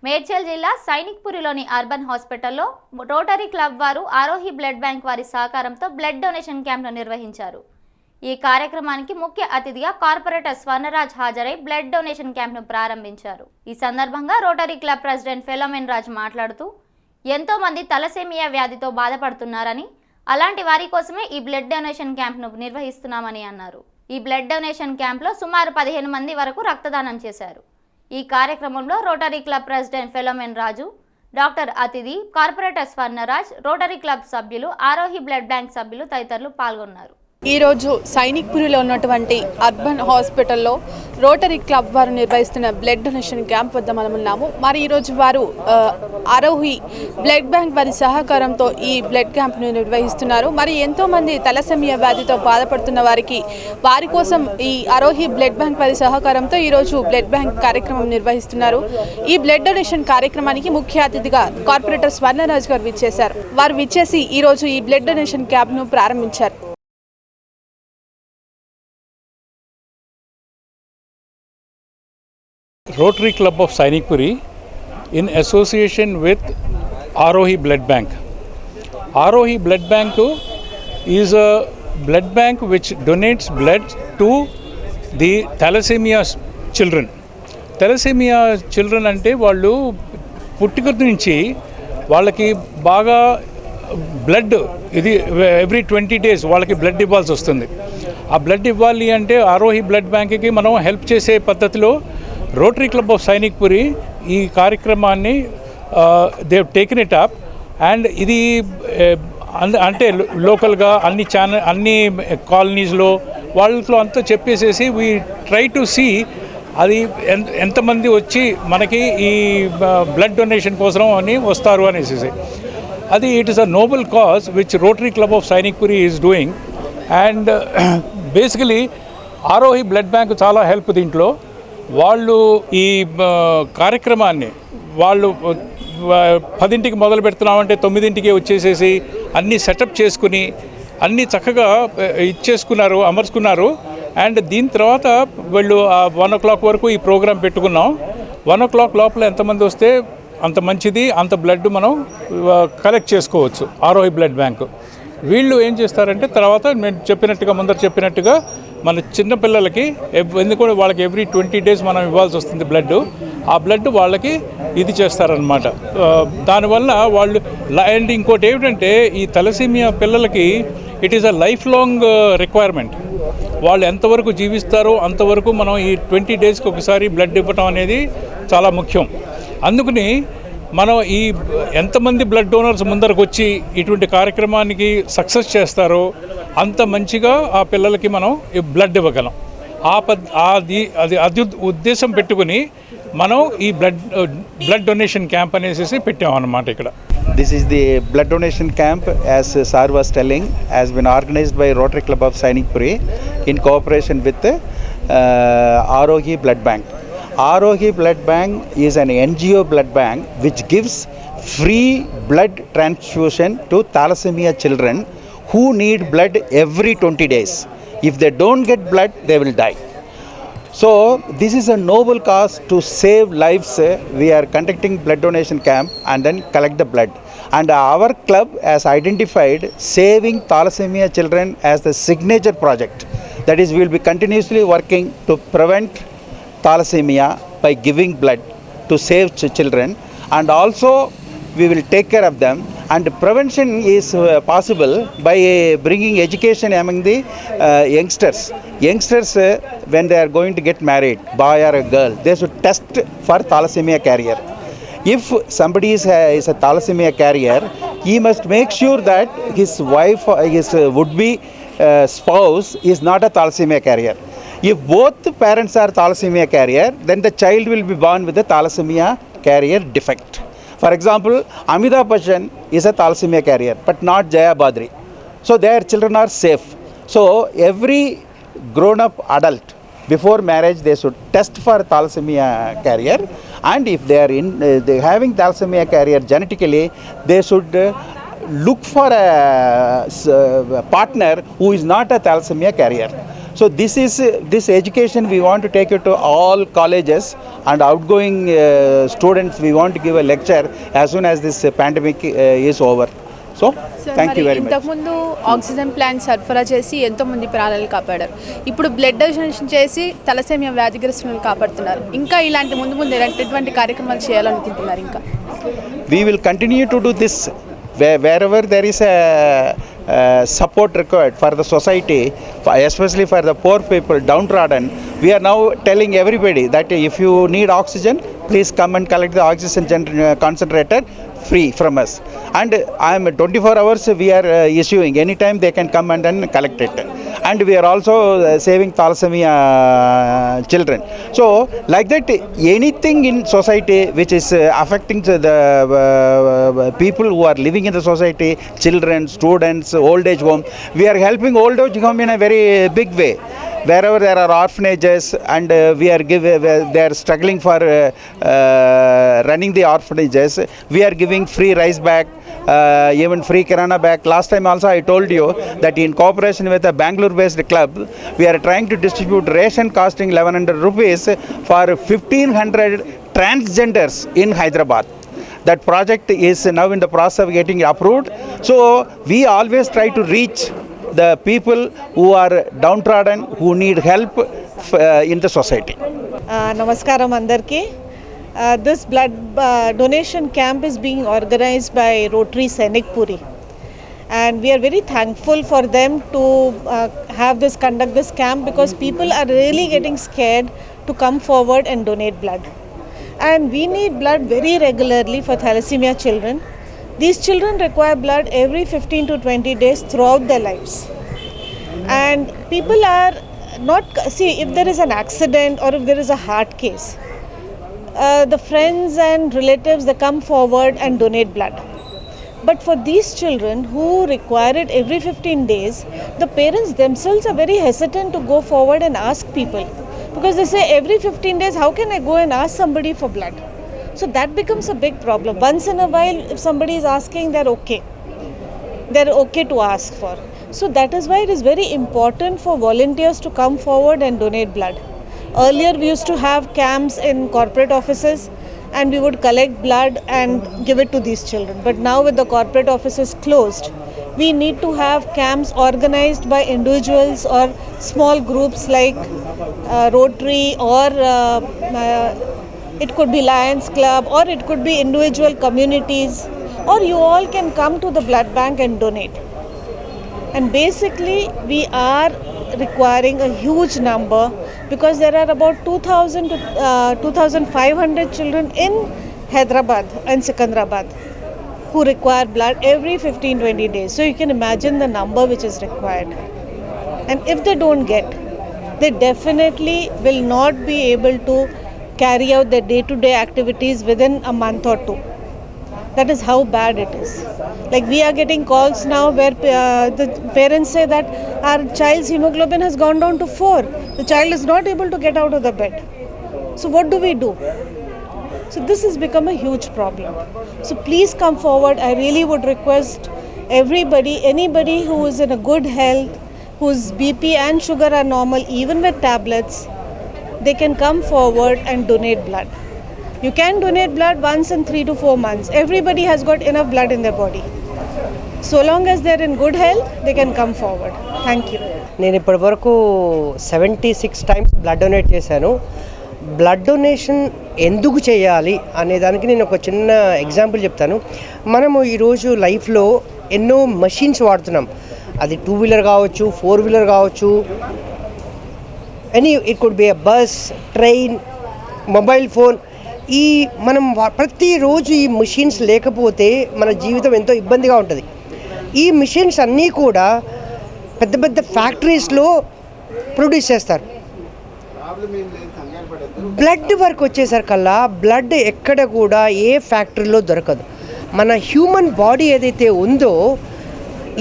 మేడ్చల్ జిల్లా సైనిక్పురిలోని అర్బన్ హాస్పిటల్లో rotary club వారు ఆరోహి బ్లడ్ బ్యాంక్ వారి సహకారంతో బ్లడ్ డొనేషన్ క్యాంప్ను నిర్వహించారు. ఈ కార్యక్రమానికి ముఖ్య అతిథిగా కార్పొరేటర్ స్వర్ణరాజ్ హాజరై బ్లడ్ డొనేషన్ క్యాంప్ను ప్రారంభించారు. ఈ సందర్భంగా రోటరీ క్లబ్ ప్రెసిడెంట్ ఫిలోమెన్ రాజ్ మాట్లాడుతూ ఎంతో మంది తలసేమియా వ్యాధితో బాధపడుతున్నారని, అలాంటి వారి కోసమే ఈ బ్లడ్ డొనేషన్ క్యాంప్ను నిర్వహిస్తున్నామని అన్నారు. ఈ బ్లడ్ డొనేషన్ క్యాంప్లో సుమారు 15 మంది వరకు రక్తదానం చేశారు. ఈ కార్యక్రమంలో రోటరీ క్లబ్ ప్రెసిడెంట్ ఫిలోమెన్ రాజు, డాక్టర్ అతిథి, కార్పొరేటర్ స్వర్ణరాజ్, రోటరీ క్లబ్ సభ్యులు, ఆరోహి బ్లడ్ బ్యాంక్ సభ్యులు తదితరులు పాల్గొన్నారు. ఈరోజు సైనిక్పురిలో ఉన్నటువంటి అర్బన్ హాస్పిటల్లో రోటరీ క్లబ్ వారు నిర్వహిస్తున్న బ్లడ్ డొనేషన్ క్యాంప్ వద్ద మనం ఉన్నాము. మరి ఈరోజు వారు ఆరోహి బ్లడ్ బ్యాంక్ వారి సహకారంతో ఈ బ్లడ్ క్యాంప్ను నిర్వహిస్తున్నారు. మరి ఎంతోమంది తలసేమియా వ్యాధితో బాధపడుతున్న వారి కోసం ఈ ఆరోహి బ్లడ్ బ్యాంక్ వారి సహకారంతో ఈరోజు బ్లడ్ బ్యాంక్ కార్యక్రమం నిర్వహిస్తున్నారు. ఈ బ్లడ్ డొనేషన్ కార్యక్రమానికి ముఖ్య అతిథిగా కార్పొరేటర్ స్వర్ణరాజ్ గారు విచ్చేశారు. వారు విచ్చేసి ఈరోజు ఈ బ్లడ్ డొనేషన్ క్యాంప్ను ప్రారంభించారు. Rotary Club of Sainikpuri in association with Arohi Blood Bank. Arohi Blood Bank is a blood bank which donates blood to the thalassemia children. Thalassemia children ante vallu పుట్టుకతో నుంచి వాళ్ళకి బాగా బ్లడ్ ఇది every 20 days వాళ్ళకి blood ఇవ్వాల్సి వస్తుంది. ఆ blood ఇవ్వాలి అంటే ఆరోహి బ్లడ్ బ్యాంక్కి మనం హెల్ప్ చేసే పద్ధతిలో రోటరీ క్లబ్ ఆఫ్ సైనిక్పురి ఈ కార్యక్రమాన్ని they taken it up. And ఇది అంటే లోకల్గా అన్ని కాలనీస్లో వాళ్ళతో అంతా చెప్పేసేసి వీ ట్రై టు సీ అది ఎంతమంది వచ్చి మనకి ఈ బ్లడ్ డొనేషన్ కోసం అని వస్తారు అనేసి. అది it is a Nobel cause which rotary club of Sainikpuri is doing. And basically Aarohi blood bank చాలా హెల్ప్ దీంట్లో. వాళ్ళు ఈ కార్యక్రమాన్ని వాళ్ళు 10ంటికి మొదలు పెడుతున్నామంటే 9ంటికే వచ్చేసేసి అన్నీ సెటప్ చేసుకుని అన్నీ చక్కగా ఇచ్చేసుకున్నారు, అమర్చుకున్నారు. అండ్ దీని తర్వాత వీళ్ళు 1 o'clock వరకు ఈ ప్రోగ్రాం పెట్టుకున్నాం. 1 o'clock లోపల ఎంతమంది వస్తే అంత మంచిది, అంత బ్లడ్ మనం కలెక్ట్ చేసుకోవచ్చు ఆరోహి బ్లడ్ బ్యాంకు. వీళ్ళు ఏం చేస్తారంటే తర్వాత నేను ముందర చెప్పినట్టుగా మన చిన్నపిల్లలకి ఎందుకంటే వాళ్ళకి ఎవ్రీ 20 days మనం ఇవ్వాల్సి వస్తుంది బ్లడ్. ఆ బ్లడ్ వాళ్ళకి ఇది చేస్తారనమాట. దానివల్ల వాళ్ళు అండ్ ఇంకోటి ఏమిటంటే ఈ తలసేమియా పిల్లలకి it is a life long requirement. వాళ్ళు ఎంతవరకు జీవిస్తారో అంతవరకు మనం ఈ 20 daysకి ఒకసారి బ్లడ్ ఇవ్వటం అనేది చాలా ముఖ్యం. అందుకని మనం ఈ ఎంతమంది బ్లడ్ డోనర్స్ ముందరకు వచ్చి ఇటువంటి కార్యక్రమానికి సక్సెస్ చేస్తారో అంత మంచిగా ఆ పిల్లలకి మనం ఈ బ్లడ్ ఇవ్వగలం. అది ఉద్దేశం పెట్టుకుని మనం ఈ బ్లడ్ డొనేషన్ క్యాంప్ అనేసి పెట్టామన్నమాట ఇక్కడ. This is the blood donation camp, as Sir was telling, has been organized by Rotary Club of Sainikpuri in cooperation with Arohi Blood Bank. Arohi Blood Bank is an NGO blood bank which gives free blood transfusion to thalassemia children who need blood every 20 days. If they don't get blood, they will die. So this is a noble cause to save lives. We are conducting blood donation camp and then collect the blood. And our club has identified saving thalassemia children as the signature project. That is, we will be continuously working to prevent thalassemia by giving blood to save children, and also we will take care of them. And prevention is possible by bringing education among the youngsters. When they are going to get married, boy or a girl, they should test for thalassemia carrier. If somebody is a thalassemia carrier, he must make sure that his wife or his would-be spouse is not a thalassemia carrier. If both parents are thalassemia carrier, then the child will be born with a thalassemia carrier defect. For example, Amitabh Bachchan is a thalassemia carrier, but not Jaya Badri. So their children are safe. So every grown-up adult, before marriage, they should test for thalassemia carrier. And if they are having thalassemia carrier genetically, they should look for a partner who is not a thalassemia carrier. So this education we want to take it to all colleges and outgoing students. We want to give a lecture as soon as this pandemic is over. So thank you very much. ఇంతకుముందు oxygen plant సరఫరా చేసి ఎంతోమంది ప్రాణాలు కాపాడారు. ఇప్పుడు blood donation చేసి thalassemia వ్యాధిగ్రస్తులను కాపాడుతున్నారు. ఇంకా ఇలాంటి ముందు ఎటువంటి కార్యక్రమాలు చేయాలనుకుంటున్నారు? ఇంకా we will continue to do this wherever there is a support required for the society, especially for the poor people, downtrodden. We are now telling everybody that if you need oxygen, please come and collect the oxygen concentrator free from us. And I am 24 hours we are issuing. Anytime they can come and then collect it. And we are also saving thalassemia children. So like that, anything in society which is affecting the people who are living in the society, children, students, old age home, we are helping old age home in a very big way. Wherever there are orphanages and they are struggling for running the orphanages, we are giving free rice bag, even free kirana bag. Last time also I told you that in cooperation with a Bangalore based club, we are trying to distribute ration costing 1100 rupees for 1500 transgenders in Hyderabad. That project is now in the process of getting approved. So we always try to reach the people who are downtrodden, who need help in the society. Namaskaram andarki. This blood donation camp is being organized by Rotary Sainik Puri, and we are very thankful for them to conduct this camp, because people are really getting scared to come forward and donate blood. And we need blood very regularly for thalassemia children. These children require blood every 15 to 20 days throughout their lives. And people are not, see, if there is an accident or if there is a heart case, the friends and relatives, they come forward and donate blood. But for these children who require it every 15 days, the parents themselves are very hesitant to go forward and ask people. Because they say every 15 days, how can I go and ask somebody for blood? So that becomes a big problem. Once in a while, if somebody is asking, they're okay. They're okay to ask for. So that is why it is very important for volunteers to come forward and donate blood. Earlier, we used to have camps in corporate offices, and we would collect blood and give it to these children. But now with the corporate offices closed, we need to have camps organized by individuals or small groups like Rotary, or it could be Lions Club, or it could be individual communities, or you all can come to the blood bank and donate. And basically we are requiring a huge number, because there are about 2000 to 2500 children in Hyderabad and Secunderabad who require blood every 15-20 days. So you can imagine the number which is required. And if they don't get, they definitely will not be able to carry out their day-to-day activities within a month or two. That is how bad it is. Like, we are getting calls now where the parents say that our child's hemoglobin has gone down to 4. The child is not able to get out of the bed. So what do we do? So this has become a huge problem. So please come forward. I really would request everybody, anybody who is in a good health, whose BP and sugar are normal, even with tablets, they can come forward and donate blood. You can donate blood once in 3 to 4 months. Everybody has got enough blood in their body. So long as they're in good health, they can come forward. Thank you. నేను ఇప్పటి వరకు 76 times blood donate చేశాను. Blood donation ఎందుకు చేయాలి అనే దానికి నేను ఒక చిన్న ఎగ్జాంపుల్ చెప్తాను. మనము ఈరోజు లైఫ్లో ఎన్నో మషిన్స్ వాడుతున్నాం. అది 2 వీలర్ కావచ్చు, 4 వీలర్ కావచ్చు, it could be a bus, train, mobile phone. ఈ మనం ప్రతిరోజు ఈ మిషన్స్ లేకపోతే మన జీవితం ఎంతో ఇబ్బందిగా ఉంటుంది. ఈ మిషన్స్ అన్నీ కూడా పెద్ద పెద్ద ఫ్యాక్టరీస్లో ప్రొడ్యూస్ చేస్తారు. బ్లడ్ వర్క్ వచ్చేసరికల్లా బ్లడ్ ఎక్కడ కూడా ఏ ఫ్యాక్టరీలో దొరకదు. మన హ్యూమన్ బాడీ ఏదైతే ఉందో,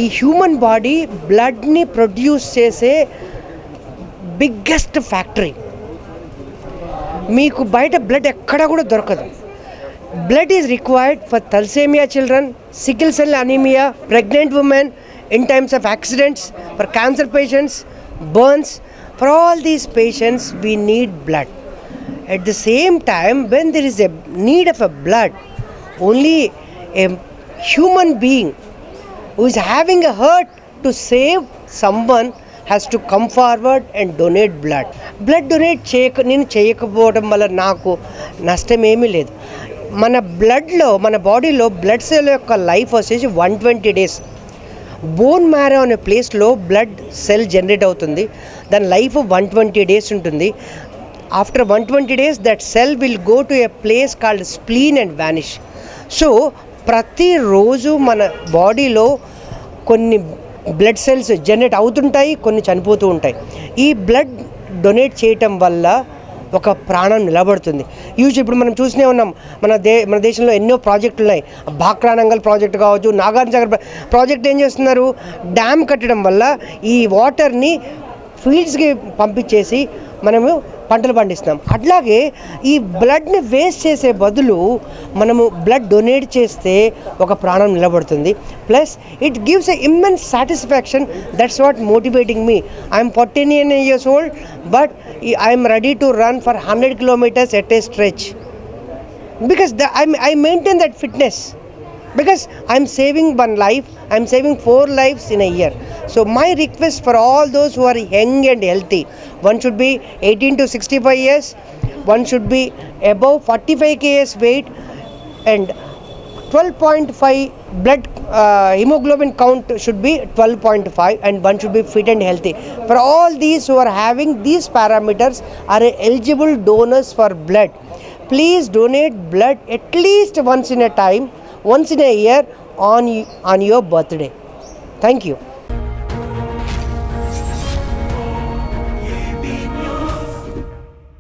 ఈ హ్యూమన్ బాడీ బ్లడ్ని ప్రొడ్యూస్ చేసే బిగ్గెస్ట్ ఫ్యాక్టరీ. మీకు బయట బ్లడ్ ఎక్కడ కూడా దొరకదు. Blood is required for thalassaemia children, sickle cell anaemia, pregnant women, in times of accidents, for cancer patients, burns, For all these patients, we need blood. At the same time, when there is a need of a blood, only a human being who is having a heart to save someone has to come forward and donate blood. Blood donate నేను చేయకపోవడం వల్ల నాకు నష్టం ఏమీ లేదు. మన బ్లడ్లో, మన బాడీలో బ్లడ్ సెల్ యొక్క లైఫ్ వచ్చేసి 120 డేస్. బోన్ మ్యారో అనే ప్లేస్లో బ్లడ్ సెల్ జనరేట్ అవుతుంది. దాని లైఫ్ 120 డేస్ ఉంటుంది. After 120 days that cell will go to a place called spleen and vanish. So ప్రతిరోజు మన బాడీలో కొన్ని బ్లడ్ సెల్స్ జనరేట్ అవుతుంటాయి, కొన్ని చనిపోతూ ఉంటాయి. ఈ బ్లడ్ డొనేట్ చేయటం వల్ల ఒక ప్రాణం నిలబడుతుంది. ఇప్పుడు మనం చూస్తూనే ఉన్నాం, మన దేశంలో ఎన్నో ప్రాజెక్టులు ఉన్నాయి. భాక్రానంగల్ ప్రాజెక్ట్ కావచ్చు, నాగార్జునసాగర్ ప్రాజెక్ట్ ఏం చేస్తున్నారు, డ్యామ్ కట్టడం వల్ల ఈ వాటర్ని ఫీల్డ్స్కి పంపించేసి మనము పంటలు పండిస్తున్నాం. అట్లాగే ఈ బ్లడ్ని వేస్ట్ చేసే బదులు మనము బ్లడ్ డొనేట్ చేస్తే ఒక ప్రాణం నిలబడుతుంది. Plus it gives a immense satisfaction. That's what motivating me. I'm 49 years old, but I'm ready to run for 100 kilometers at a stretch because I maintain that fitness. Because I'm saving one life, I'm saving 4 lives in a year. So my request for all those who are young and healthy, one should be 18 to 65 years, one should be above 45 kgs weight and 12.5 blood hemoglobin count should be 12.5 and one should be fit and healthy. For all these who are having these parameters are eligible donors for blood. Please donate blood at least once in a year on your birthday. Thank you.